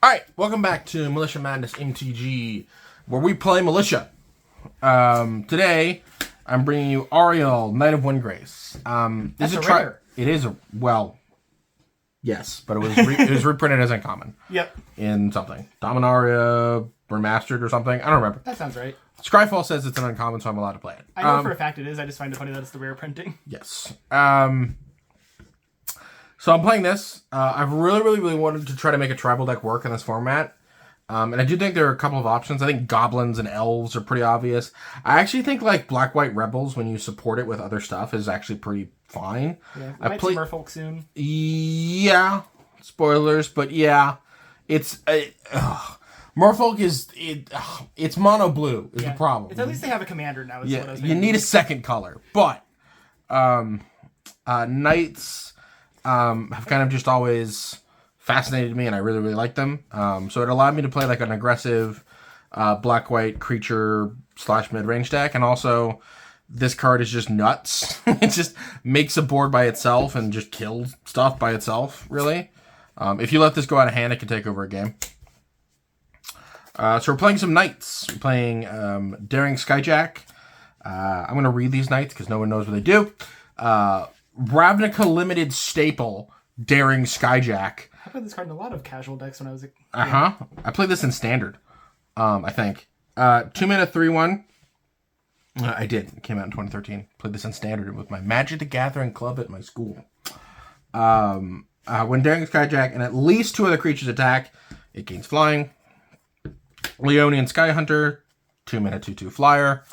Alright, welcome back to Militia Madness MTG, where we play Militia. Today, I'm bringing you Aryel, Knight of Windgrace. That's a rare. It is a, well, yes, but it was reprinted as uncommon. Yep. In something. Dominaria Remastered or something. I don't remember. That sounds right. Scryfall says it's an uncommon, so I'm allowed to play it. I know for a fact it is. I just find it funny that it's the rare printing. Yes. So I'm playing this. I've really wanted to try to make a tribal deck work in this format. And I do think there are a couple of options. I think goblins and elves are pretty obvious. I actually think like black-white rebels, when you support it with other stuff, is actually pretty fine. Yeah, we might see Merfolk soon. Yeah. Spoilers, but yeah. It's... Merfolk is... it's mono blue is the problem. It's at least they have a commander now. Is what I was you need a second color. But knights have kind of just always fascinated me, and I really like them. So it allowed me to play like an aggressive black-white creature / mid-range deck, and also this card is just nuts. It just makes a board by itself and just kills stuff by itself, really. If you let this go out of hand, it can take over a game. So we're playing some knights. We're playing Daring Skyjack. I'm going to read these knights because no one knows what they do. Ravnica Limited Staple, Daring Skyjack. I played this card in a lot of casual decks when I was a kid. I played this in Standard, I think. 2 mana, 3/1. I did. It came out in 2013. Played this in Standard with my Magic the Gathering club at my school. When Daring Skyjack and at least 2 other creatures attack, it gains flying. Leonian Skyhunter, 2 mana, 2/2 flyer.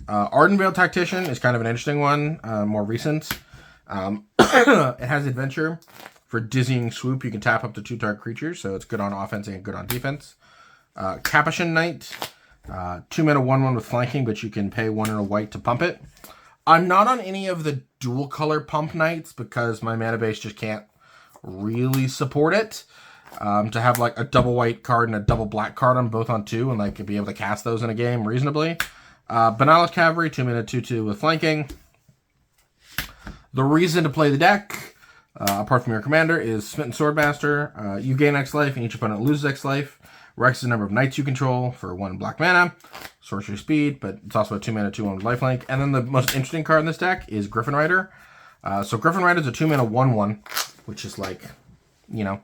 Ardenvale Tactician is kind of an interesting one, more recent. It has adventure. For Dizzying Swoop, you can tap up to 2 target creatures, so it's good on offense and good on defense. Capuchin Knight, 2 mana 1/1 with flanking, but you can pay 1 and a white to pump it. I'm not on any of the dual color pump knights because my mana base just can't really support it. To have like a double white card and a double black card on both on 2 and like be able to cast those in a game reasonably. Benalis Cavalry, 2 mana 2/2 with flanking. The reason to play the deck, apart from your commander, is Smitten Swordmaster. You gain X life and each opponent loses X life. Rex is the number of knights you control for 1 black mana. Sorcery speed, but it's also a 2 mana 2/1 with lifelink. And then the most interesting card in this deck is Griffin Rider. So Griffin Rider is a 2 mana 1/1, which is like, you know,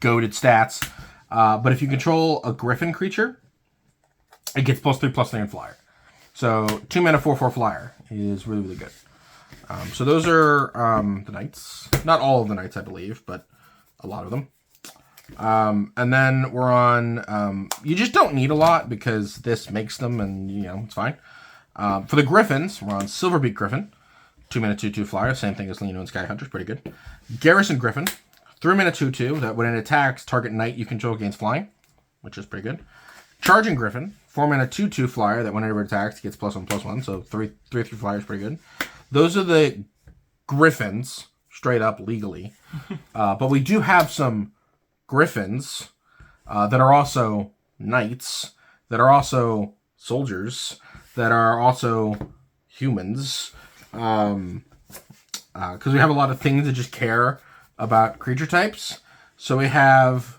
goated stats. But if you control a Griffin creature, it gets +3/+3 and flyer. So 2 mana 4/4 flyer is really good. So those are the knights. Not all of the knights, I believe, but a lot of them. And then we're on... you just don't need a lot because this makes them and, you know, it's fine. For the Griffins, we're on Silverbeak Griffin. 2 mana 2/2 flyer. Same thing as Lino and Skyhunter. It's pretty good. Garrison Griffin. 3 mana 2/2. That when it attacks, target knight you control gains flying, which is pretty good. Charging Griffin. 4 mana 2/2 flyer. That whenever it attacks, gets +1/+1. So 3/3 flyer is pretty good. Those are the Griffins, straight up legally. But we do have some Griffins that are also knights, that are also soldiers, that are also humans. Because we have a lot of things that just care about creature types. So we have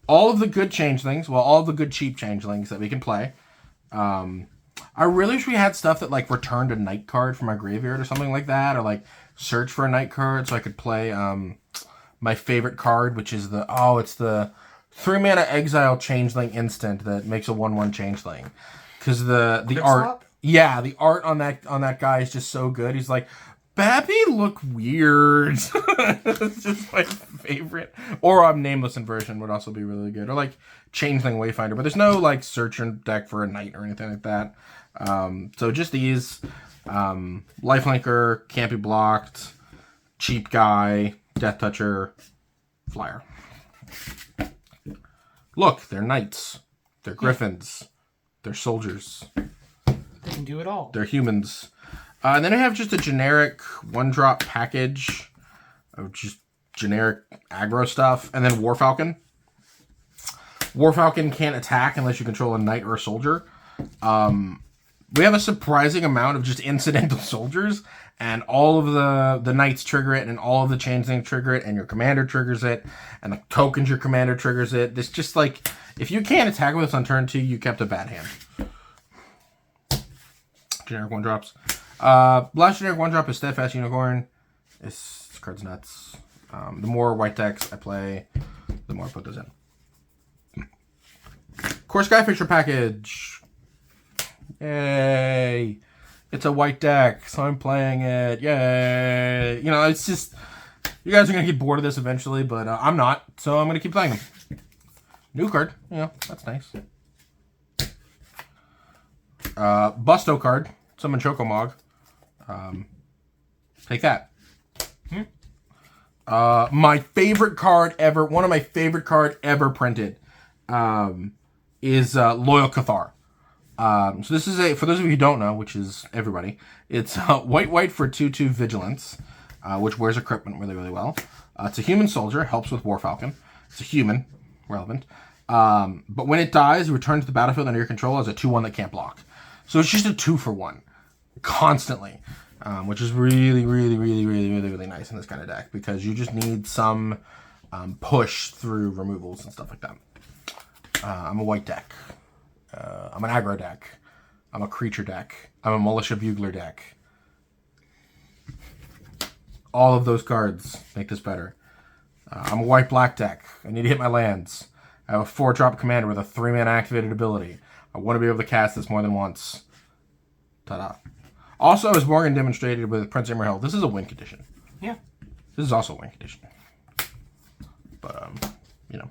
all of the good changelings, well, all of the good cheap changelings that we can play. I really wish we had stuff that like returned a knight card from my graveyard or something like that, or like search for a knight card so I could play my favorite card, which is it's the 3 mana exile changeling instant that makes a 1/1 changeling. Because the art, the art on that guy is just so good. He's like, Babby look weird. It's just my favorite. Or Nameless Inversion would also be really good. Or like Changeling Wayfinder. But there's no like search deck for a knight or anything like that. So just these. Lifelinker, can't be blocked, cheap guy, Death Toucher, flyer. Look, they're knights. They're griffins. They're soldiers. They can do it all. They're humans. And then I have just a generic 1-drop package of just generic aggro stuff. And then Warfalcon. Warfalcon can't attack unless you control a knight or a soldier. we have a surprising amount of just incidental soldiers, and all of the knights trigger it, and all of the changelings trigger it, and your commander triggers it, and the tokens your commander triggers it. This just like, if you can't attack with us on turn 2, you kept a bad hand. Generic 1-drops. Last generic 1-drop is Steadfast Unicorn. This card's nuts. The more white decks I play, the more I put those in. Core Skyfisher package. Yay. It's a white deck, so I'm playing it. Yay. You know, it's just, you guys are going to get bored of this eventually, but I'm not, so I'm going to keep playing them. New card. You know, that's nice. Busto card. Summon Chocomog. Take that. My favorite card ever, one of my favorite card ever printed, is Loyal Cathar. So this is for those of you who don't know, which is everybody, it's white for 2/2 Vigilance, which wears equipment really, really well. It's a human soldier, helps with War Falcon. It's a human, relevant. But when it dies, it returns to the battlefield under your control as a 2/1 that can't block. So it's just a 2-for-1, constantly. Which is really, really, really, really, really, really nice in this kind of deck, because you just need some push through removals and stuff like that. I'm a white deck. I'm an aggro deck. I'm a creature deck. I'm a Militia Bugler deck. All of those cards make this better. I'm a white-black deck. I need to hit my lands. I have a 4-drop commander with a 3-mana activated ability. I want to be able to cast this more than once. Ta-da. Also, as Morgan demonstrated with Prince Imrahil, this is a win condition. Yeah. This is also a win condition. But, you know.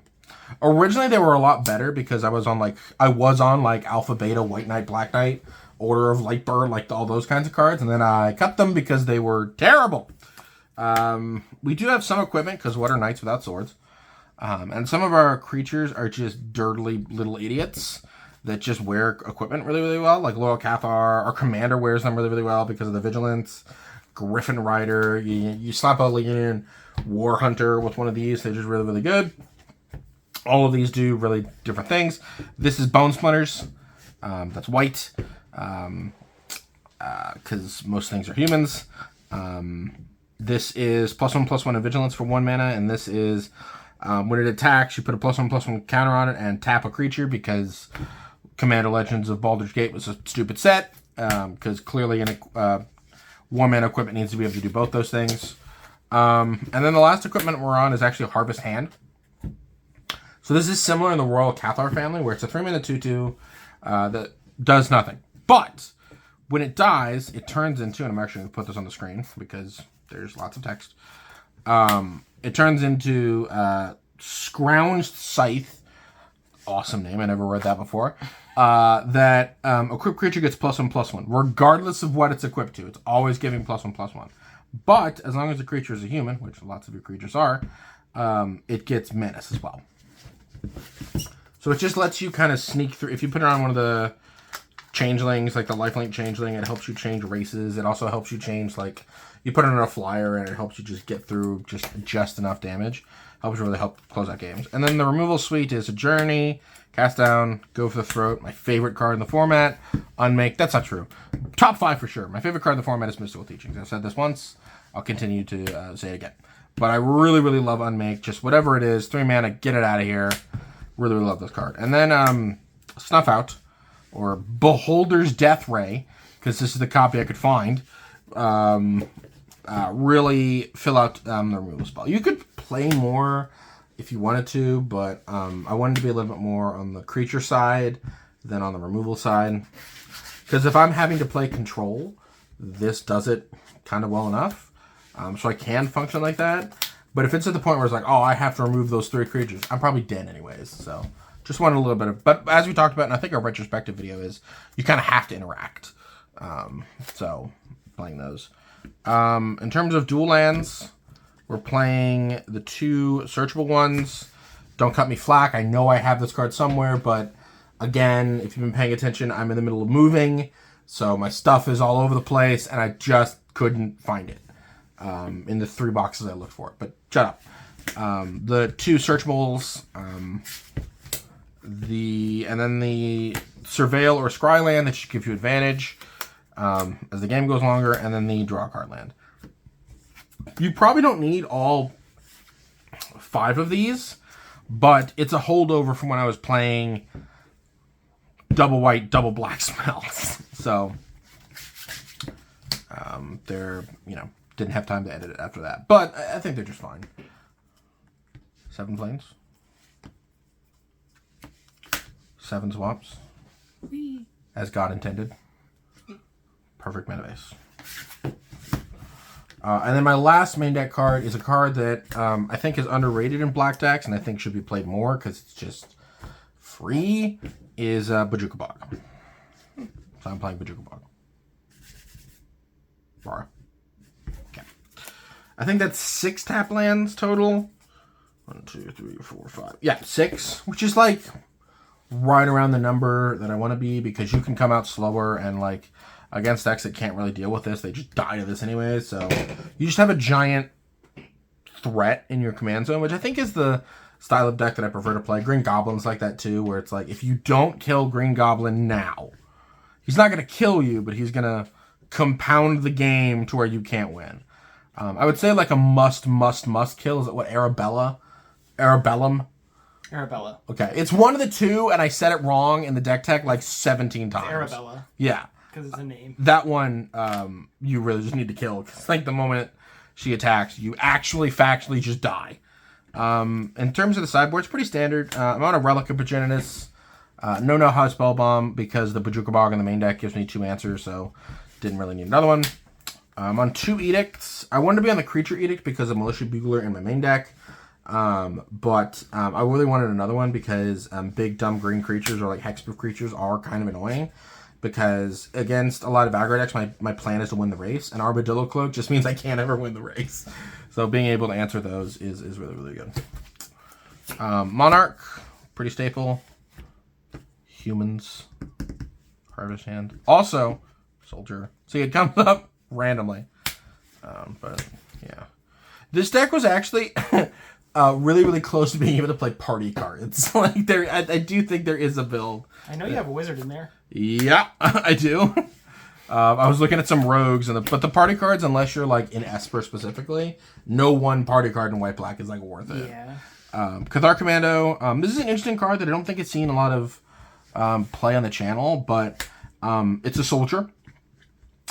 Originally, they were a lot better because I was on, like, Alpha, Beta, White Knight, Black Knight, Order of Lightburn, like, all those kinds of cards. And then I cut them because they were terrible. We do have some equipment, because what are knights without swords? And some of our creatures are just dirtily little idiots that just wear equipment really, really well. Like Loyal Cathar, our commander wears them really, really well because of the vigilance. Griffin Rider, you slap a Legion War Hunter with one of these, they're just really, really good. All of these do really different things. This is Bone Splinters. That's white. Because most things are humans. This is +1/+1 in Vigilance for 1 mana, and this is when it attacks, you put a +1/+1 counter on it and tap a creature, because Commander Legends of Baldur's Gate was a stupid set, because clearly one mana equipment needs to be able to do both those things. And then the last equipment we're on is actually a Harvest Hand. So this is similar in the Royal Cathar family, where it's a 3-mana 2/2 that does nothing. But when it dies, it turns into, and I'm actually going to put this on the screen because there's lots of text. It turns into Scrounged Scythe. Awesome name, I never read that before. That equipped creature gets +1/+1, regardless of what it's equipped to. It's always giving +1/+1. But as long as the creature is a human, which lots of your creatures are, it gets menace as well. So it just lets you kind of sneak through. If you put it on one of the changelings, like the lifelink changeling, it helps you change races. It also helps you change, like, you put it on a flyer and it helps you just get through just enough damage. Helps you really help close out games. And then the removal suite is a Journey, Cast Down, Go for the Throat, my favorite card in the format, Unmake. That's not true. Top 5 for sure. My favorite card in the format is Mystical Teachings. I've said this once. I'll continue to say it again. But I really, really love Unmake. Just whatever it is, 3 mana, get it out of here. Really, really love this card. And then Snuff Out, or Beholder's Death Ray, because this is the copy I could find. Really fill out the removal spell. You could play more if you wanted to, but I wanted to be a little bit more on the creature side than on the removal side. Because if I'm having to play control, this does it kind of well enough. So I can function like that. But if it's at the point where it's like, oh, I have to remove those 3 creatures, I'm probably dead anyways. So just wanted a little bit of... But as we talked about, and I think our retrospective video is, you kind of have to interact. So playing those. In terms of dual lands, we're playing the 2 searchable ones. Don't cut me flack. I know I have this card somewhere, but again, if you've been paying attention, I'm in the middle of moving, so my stuff is all over the place, and I just couldn't find it in the 3 boxes I looked for. But shut up. The 2 searchables, And then the Surveil or Scry land that should give you advantage as the game goes longer, and then the Draw Card land. You probably don't need all 5 of these, but it's a holdover from when I was playing double white, double black spells. So they're, didn't have time to edit it after that. But I think they're just fine. 7 planes. 7 swaps. Whee. As God intended. Perfect mana base. And then my last main deck card is a card that I think is underrated in black decks and I think should be played more because it's just free, is Bojuka Bog. So I'm playing Bojuka Bog. Bara. Okay. I think that's 6 tap lands total. 1, 2, 3, 4, 5. Yeah, 6, which is like right around the number that I want to be because you can come out slower and like against decks that can't really deal with this, they just die to this anyway. So you just have a giant threat in your command zone, which I think is the style of deck that I prefer to play. Green Goblin's like that too, where it's like if you don't kill Green Goblin now, he's not going to kill you, but he's going to compound the game to where you can't win. I would say like a must kill is what, Arabellum? Arabella. Okay, it's one of the two, and I said it wrong in the deck tech like 17 times. Arabella. Yeah. Because it's a name. That one, you really just need to kill. Because like the moment she attacks, you actually factually just die. In terms of the sideboard, it's pretty standard. I'm on a Relic of Progenitus. No High Spell Bomb because the Bojuka Bog in the main deck gives me 2 answers, so didn't really need another one. I'm on 2 Edicts. I wanted to be on the Creature Edict because of Militia Bugler in my main deck. But I really wanted another one because big dumb green creatures or like hexproof creatures are kind of annoying. Because against a lot of aggro decks, my plan is to win the race, and Armadillo Cloak just means I can't ever win the race. So being able to answer those is really, really good. Monarch, pretty staple. Humans, Harvest Hand. Also, Soldier. See, it comes up randomly. But, yeah. This deck was actually really, really close to being able to play party cards. Like I do think there is a build. I know you have a wizard in there. Yeah, I do. I was looking at some rogues, but the party cards, unless you're like in Esper specifically, no one party card in white-black is like worth it. Yeah. Cathar Commando. This is an interesting card that I don't think it's seen a lot of play on the channel, but it's a soldier.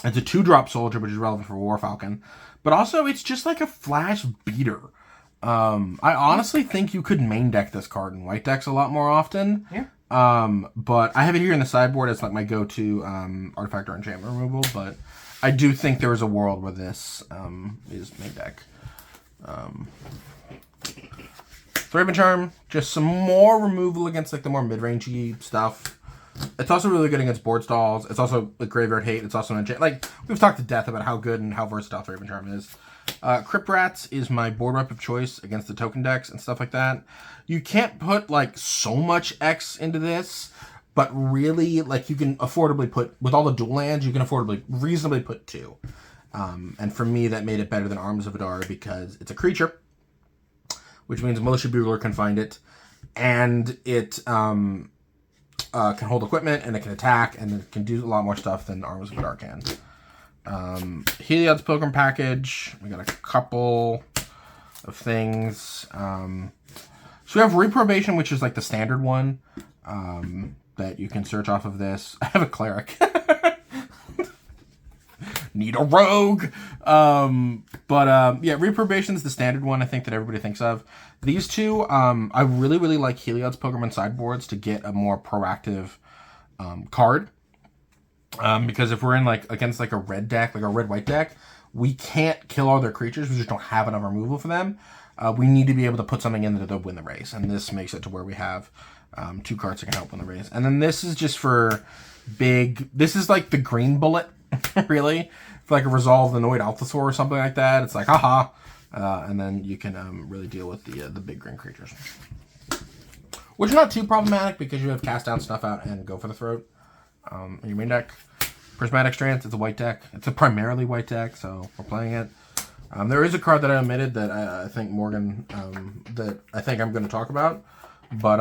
It's a 2-drop soldier, which is relevant for War Falcon. But also, it's just like a flash beater. I honestly think you could main deck this card in white decks a lot more often. Yeah. But I have it here in the sideboard as like my go-to artifact or enchantment removal. But I do think there is a world where this is main deck. Thraben Charm, just some more removal against like the more mid-rangey stuff. It's also really good against board stalls. It's also a Graveyard Hate. It's also an enchant. Like we've talked to death about how good and how versatile Thraben Charm is. Crypt Rats is my board rep of choice against the token decks and stuff like that. You can't put like so much X into this, but really like you can affordably put, with all the dual lands, you can reasonably put 2. And for me, that made it better than Arms of Adar because it's a creature, which means Militia Bugler can find it, and it can hold equipment, and it can attack, and it can do a lot more stuff than Arms of Adar can. Heliod's Pilgrim Package. We got a couple of things. So we have Reprobation, which is like the standard one that you can search off of this. I have a Cleric. Need a rogue. Yeah, Reprobation is the standard one I think that everybody thinks of. These two, I really, really like Heliod's Pilgrim and sideboards to get a more proactive card. Because if we're in like against like a red deck, like a red-white deck, we can't kill all their creatures. We just don't have enough removal for them. We need to be able to put something in there to win the race. And this makes it to where we have 2 cards that can help win the race. And then this is just for big... This is like the green bullet, really. For like a Resolve the Noid Alphasaur or something like that. It's like, haha. And then you can really deal with the big green creatures. Which is not too problematic because you have Cast Down, Snuff Out, and Go for the Throat in your main deck. Prismatic Strands, it's a white deck. It's a primarily white deck, so we're playing it. There is a card that I omitted that I think Morgan, that I think I'm going to talk about. But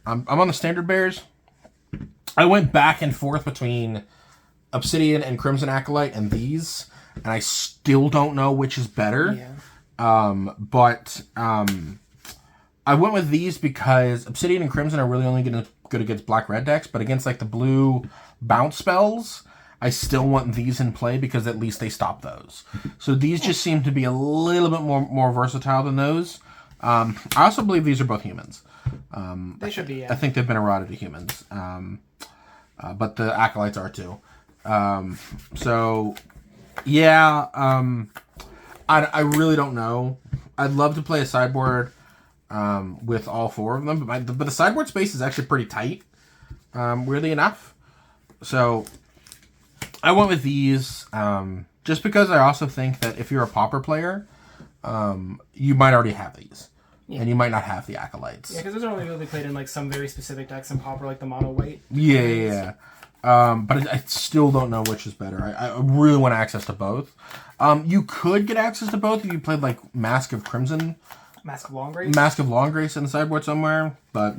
I'm on the standard bears. I went back and forth between Obsidian and Crimson Acolyte and these, and I still don't know which is better. Yeah. But I went with these because Obsidian and Crimson are really only good against black-red decks, but against like the blue bounce spells, I still want these in play because at least they stop those. So these just seem to be a little bit more versatile than those. I also believe these are both humans. They should be, yeah. I think they've been eroded to humans. But the Acolytes are too. So, yeah, I really don't know. I'd love to play a sideboard with all four of them, but the sideboard space is actually pretty tight, weirdly enough. So, I went with these just because I also think that if you're a Pauper player, you might already have these. Yeah. And you might not have the Acolytes. Yeah, because those are only really played in like some very specific decks in Pauper, like the mono white. Yeah. But I still don't know which is better. I really want access to both. You could get access to both if you played like Mask of Crimson. Mask of Longgrace? Mask of Longgrace in the sideboard somewhere. But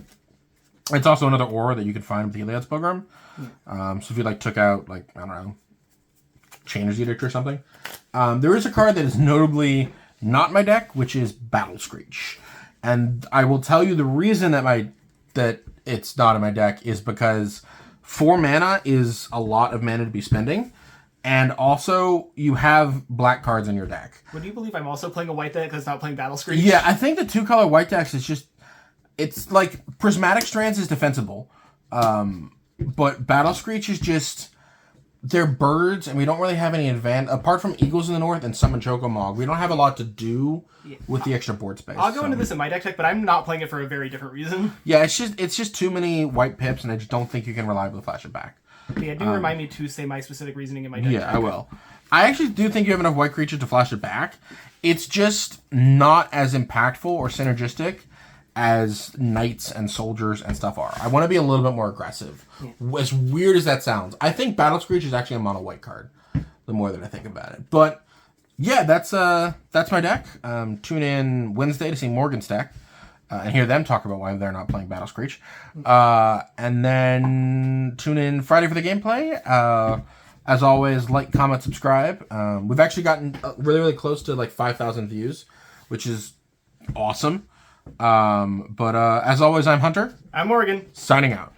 it's also another aura that you could find with the Iliad's Program. So if you like took out like, I don't know, Chainer's Edict or something. There is a card that is notably not in my deck, which is Battle Screech. And I will tell you the reason that it's not in my deck is because 4 mana is a lot of mana to be spending. And also, you have black cards in your deck. Would you believe I'm also playing a white deck because it's not playing Battle Screech? Yeah, I think the 2-color white decks is just... It's like, Prismatic Strands is defensible. But Battle Screech is just... They're birds, and we don't really have any advantage. Apart from Eagles in the North and Summon Chocomog, we don't have a lot to do with the extra board space. I'll go into this in my deck, but I'm not playing it for a very different reason. Yeah, it's just too many white pips, and I just don't think you can reliably flash it back. Yeah, do remind me to say my specific reasoning in my deck. Yeah, I will. I actually do think you have enough white creatures to flash it back. It's just not as impactful or synergistic as knights and soldiers and stuff are. I want to be a little bit more aggressive. Yeah. As weird as that sounds. I think Battle Screech is actually a mono white card, the more that I think about it. But yeah, that's my deck. Tune in Wednesday to see Morgan's deck and hear them talk about why they're not playing Battle Screech. And then tune in Friday for the gameplay. As always, like, comment, subscribe. We've actually gotten really, really close to like 5,000 views, which is awesome. But as always, I'm Hunter. I'm Morgan. Signing out.